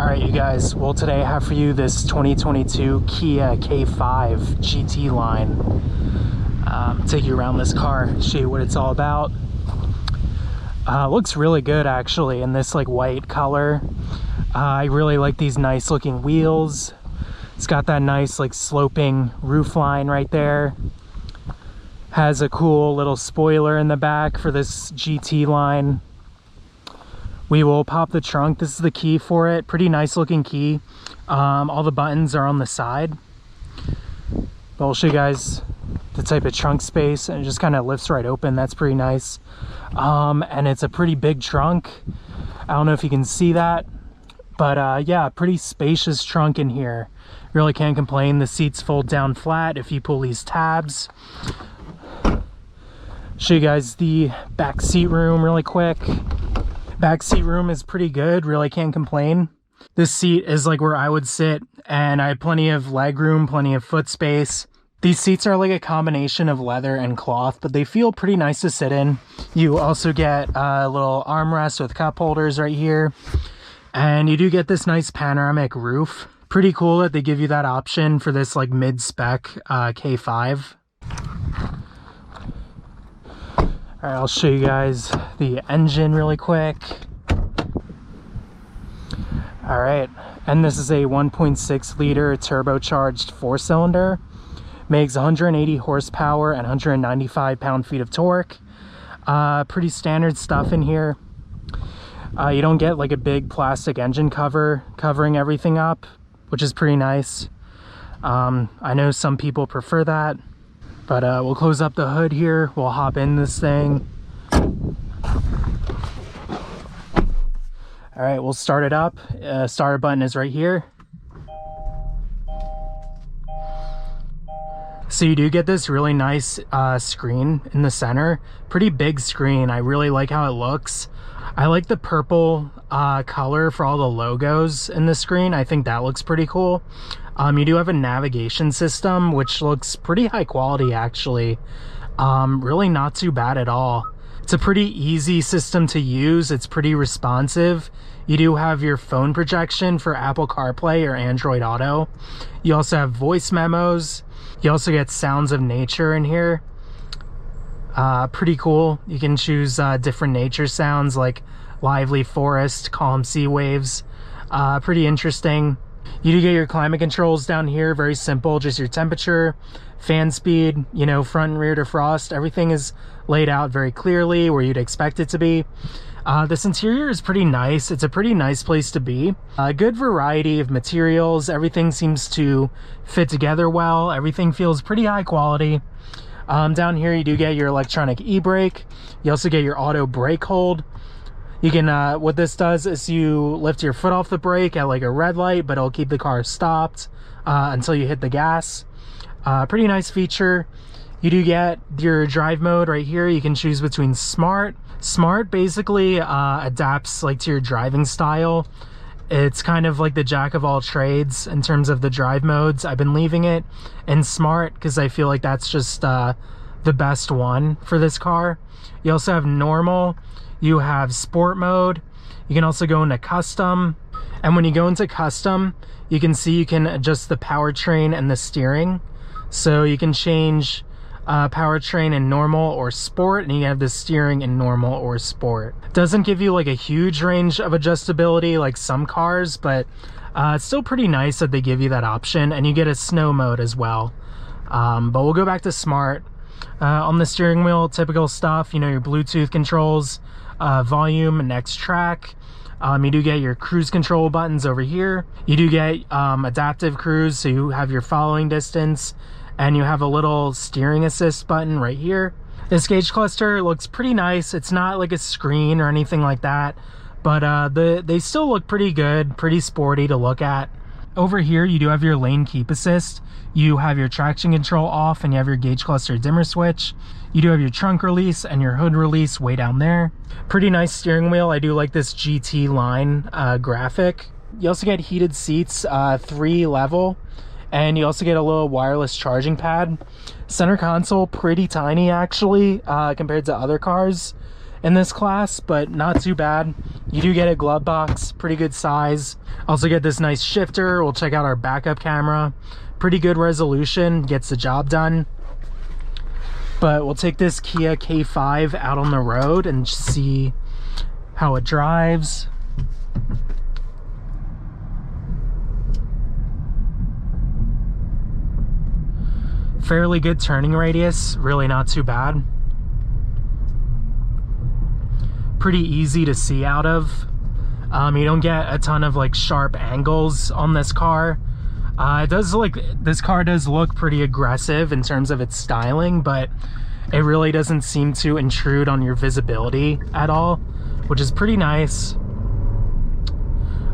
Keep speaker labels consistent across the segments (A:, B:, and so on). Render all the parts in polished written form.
A: All right, you guys, well, today I have for you this 2022 Kia K5 GT line. Take you around this car, show you what it's all about. Looks really good actually in this like white color. I really like these nice looking wheels. It's got that nice like sloping roof line right there. Has a cool little spoiler in the back for this GT line. We will pop the trunk. This is the key for it. Pretty nice looking key. All the buttons are on the side. But I'll show you guys the type of trunk space, and it just kind of lifts right open. That's pretty nice. And it's a pretty big trunk. I don't know if you can see that, but yeah, pretty spacious trunk in here. Really can't complain. The seats fold down flat if you pull these tabs. Show you guys the back seat room really quick. Back seat room is pretty good, really can't complain. This seat is like where I would sit, and I have plenty of leg room, plenty of foot space. These seats are like a combination of leather and cloth, but they feel pretty nice to sit in. You also get a little armrest with cup holders right here, and you do get this nice panoramic roof. Pretty cool that they give you that option for this like mid-spec K5. All right, I'll show you guys the engine really quick. All right, and this is a 1.6 liter turbocharged 4-cylinder. Makes 180 horsepower and 195 pound-feet of torque. Pretty standard stuff in here. You don't get like a big plastic engine cover covering everything up, which is pretty nice. I know some people prefer that. But we'll close up the hood here. We'll hop in this thing. All right, we'll start it up. Start button is right here. So you do get this really nice screen in the center. Pretty big screen. I really like how it looks. I like the purple color for all the logos in the screen. I think that looks pretty cool. You do have a navigation system, which looks pretty high quality actually. Really not too bad at all. It's a pretty easy system to use. It's pretty responsive. You do have your phone projection for Apple CarPlay or Android Auto. You also have voice memos. You also get sounds of nature in here. Pretty cool. You can choose different nature sounds like lively forest, calm sea waves. Pretty interesting. You do get your climate controls down here, very simple, just your temperature, fan speed, you know, front and rear defrost. Everything is laid out very clearly where you'd expect it to be. This interior is pretty nice. It's a pretty nice place to be. A good variety of materials. Everything seems to fit together well. Everything feels pretty high quality. Down here you do get your electronic e-brake. You also get your auto brake hold. You can, what this does is you lift your foot off the brake at like a red light, but it'll keep the car stopped until you hit the gas. Pretty nice feature. You do get your drive mode right here. You can choose between Smart. Smart basically adapts like to your driving style. It's kind of like the jack of all trades in terms of the drive modes. I've been leaving it in Smart because I feel like that's just the best one for this car. You also have normal. You have sport mode. You can also go into custom. And when you go into custom, you can see you can adjust the powertrain and the steering. So you can change powertrain in normal or sport, and you have the steering in normal or sport. Doesn't give you like a huge range of adjustability like some cars, but it's still pretty nice that they give you that option, and you get a snow mode as well. But we'll go back to Smart. On the steering wheel, typical stuff, you know, your Bluetooth controls, volume, next track. You do get your cruise control buttons over here. You do get adaptive cruise, so you have your following distance, and you have a little steering assist button right here. This gauge cluster looks pretty nice. It's not like a screen or anything like that, but they still look pretty good, pretty sporty to look at. Over here, you do have your lane keep assist. You have your traction control off, and you have your gauge cluster dimmer switch. You do have your trunk release and your hood release way down there. Pretty nice steering wheel. I do like this GT line graphic. You also get heated seats, 3 level, and you also get a little wireless charging pad. Center console, pretty tiny actually, compared to other cars. in this class, but not too bad. You do get a glove box, pretty good size. Also get this nice shifter. We'll check out our backup camera. Pretty good resolution, gets the job done. But we'll take this Kia K5 out on the road and see how it drives. Fairly good turning radius, really not too bad. Pretty easy to see out of. You don't get a ton of like sharp angles on this car. This car does look pretty aggressive in terms of its styling, but it really doesn't seem to intrude on your visibility at all, which is pretty nice.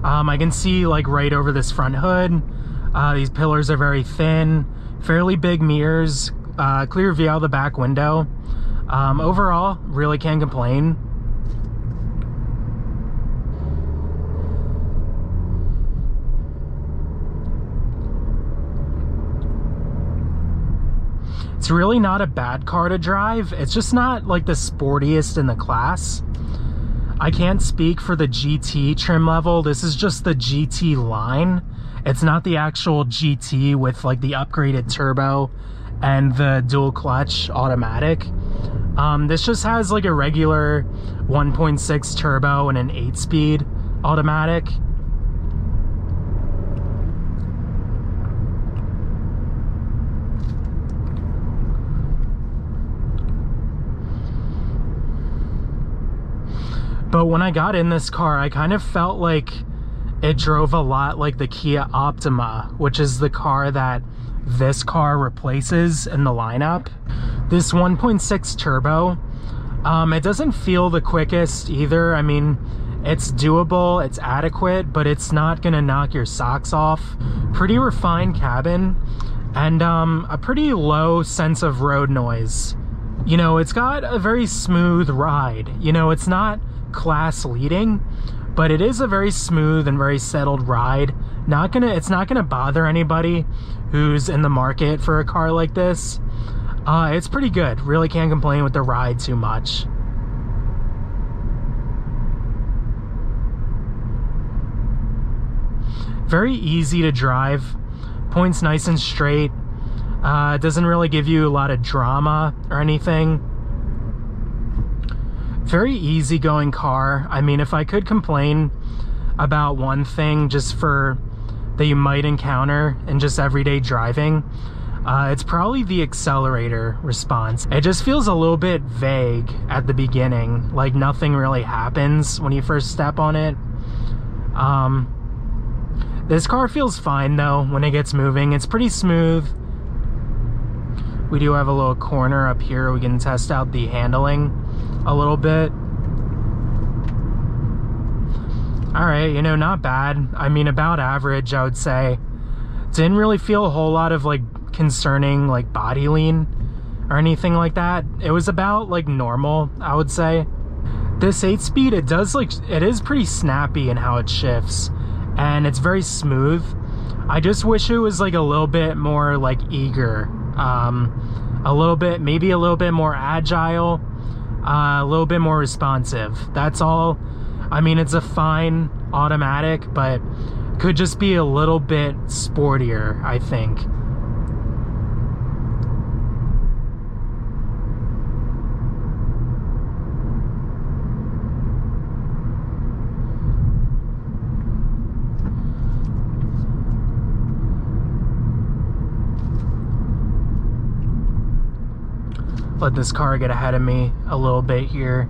A: I can see like right over this front hood. These pillars are very thin, fairly big mirrors, clear view out the back window. Overall, really can't complain. It's really not a bad car to drive. It's just not like the sportiest in the class. I can't speak for the GT trim level. This is just the GT line. It's not the actual GT with like the upgraded turbo and the dual clutch automatic. This just has like a regular 1.6 turbo and an 8-speed automatic. But when I got in this car, I kind of felt like it drove a lot like the Kia Optima, which is the car that this car replaces in the lineup. This 1.6 turbo, it doesn't feel the quickest either. I mean, it's doable, it's adequate, but it's not gonna knock your socks off. Pretty refined cabin, and a pretty low sense of road noise. You know, it's got a very smooth ride. You know, it's not class leading, but it is a very smooth and very settled ride. It's not gonna bother anybody who's in the market for a car like this. It's pretty good. Really can't complain with the ride too much. Very easy to drive. Points nice and straight. It doesn't really give you a lot of drama or anything. Very easygoing car. I mean, if I could complain about one thing just that you might encounter in just everyday driving, it's probably the accelerator response. It just feels a little bit vague at the beginning, like nothing really happens when you first step on it. This car feels fine though when it gets moving. It's pretty smooth. We do have a little corner up here. We can test out the handling a little bit. All right, you know, not bad. I mean, about average, I would say. Didn't really feel a whole lot of like concerning like body lean or anything like that. It was about like normal, I would say. This 8-speed, it is pretty snappy in how it shifts, and it's very smooth. I just wish it was like a little bit more like eager, maybe a little bit more agile, a little bit more responsive. That's all. I mean, it's a fine automatic, but could just be a little bit sportier, I think. Let this car get ahead of me a little bit here.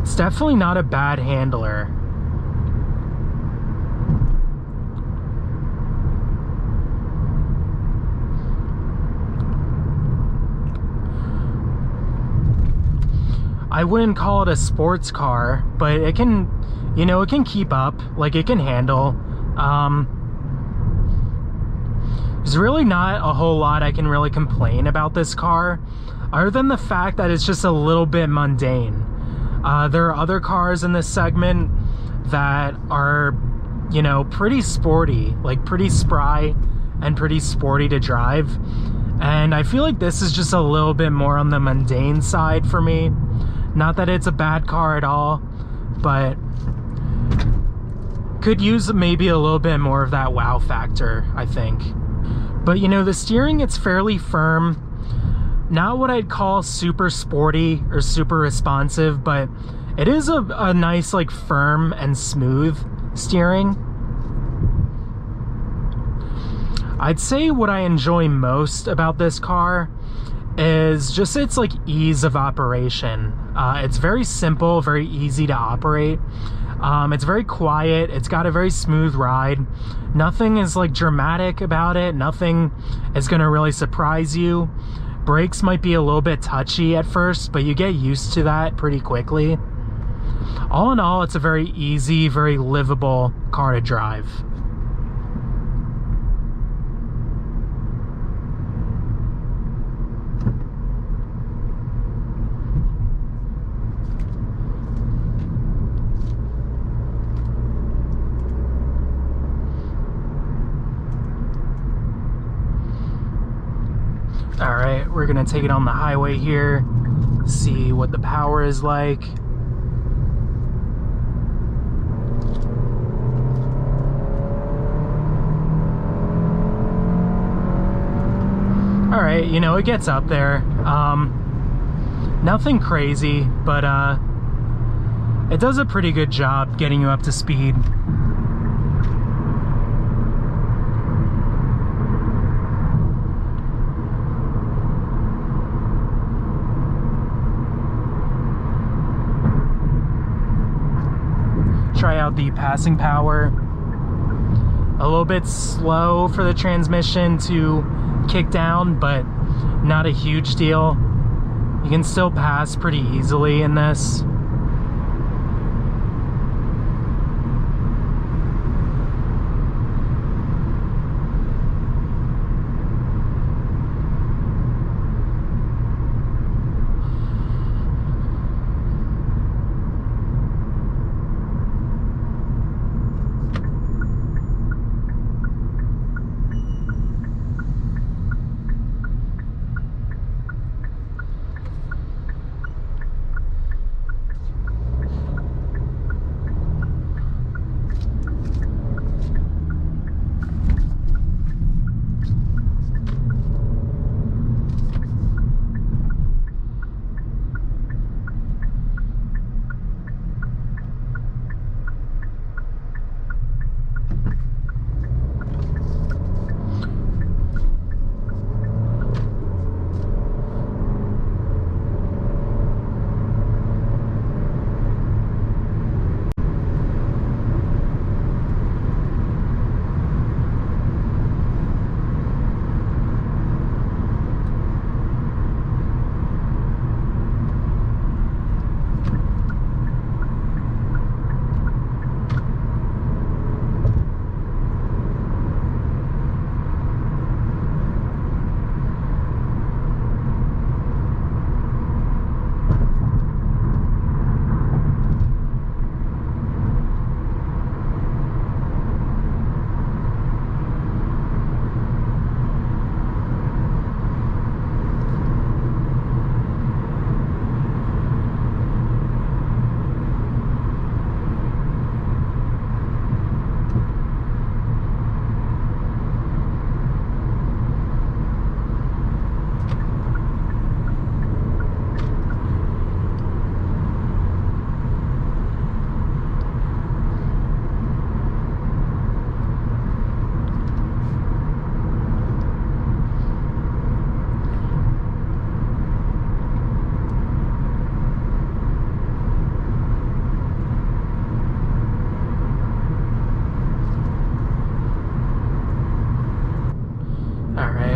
A: It's definitely not a bad handler. I wouldn't call it a sports car, but it can, you know, it can keep up, like it can handle. There's really not a whole lot I can really complain about this car. other than the fact that it's just a little bit mundane. There are other cars in this segment that are, you know, pretty sporty, like pretty spry and pretty sporty to drive. And I feel like this is just a little bit more on the mundane side for me. Not that it's a bad car at all, but could use maybe a little bit more of that wow factor, I think. But you know, the steering, it's fairly firm. Not what I'd call super sporty or super responsive, but it is a nice, like, firm and smooth steering. I'd say what I enjoy most about this car is just its, like, ease of operation. It's very simple, very easy to operate. It's very quiet. It's got a very smooth ride. Nothing is, like, dramatic about it. Nothing is gonna really surprise you. Brakes might be a little bit touchy at first, but you get used to that pretty quickly. All in all, it's a very easy, very livable car to drive. All right, we're gonna take it on the highway here, see what the power is like. All right, you know, it gets up there. Nothing crazy, but it does a pretty good job getting you up to speed. Try out the passing power. A little bit slow for the transmission to kick down, but not a huge deal. You can still pass pretty easily in this.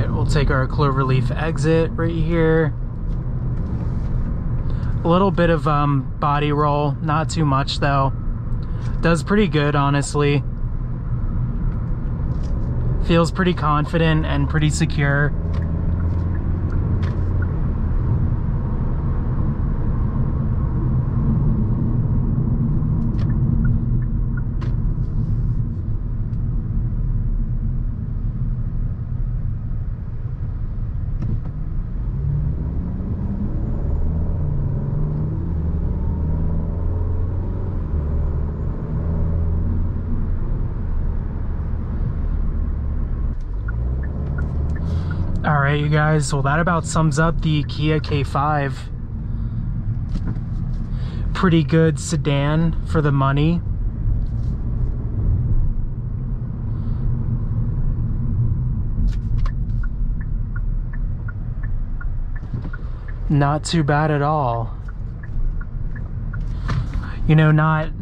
A: We'll take our cloverleaf exit right here. A little bit of body roll, not too much though. Does pretty good, honestly. Feels pretty confident and pretty secure. All right, you guys, well, that about sums up the Kia K5. Pretty good sedan for the money. Not too bad at all. You know,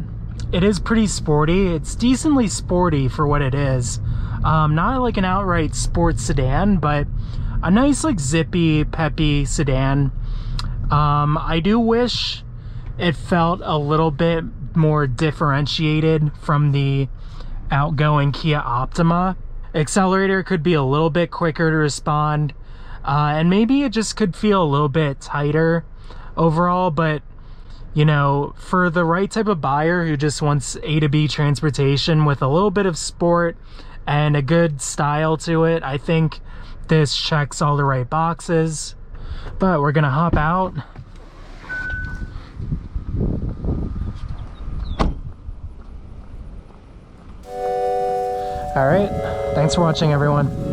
A: it is pretty sporty. It's decently sporty for what it is. Not like an outright sports sedan, but a nice, like, zippy, peppy sedan. I do wish it felt a little bit more differentiated from the outgoing Kia Optima. Accelerator could be a little bit quicker to respond, and maybe it just could feel a little bit tighter overall, but you know, for the right type of buyer who just wants A to B transportation with a little bit of sport and a good style to it, I think this checks all the right boxes. But we're gonna hop out. All right, thanks for watching, everyone.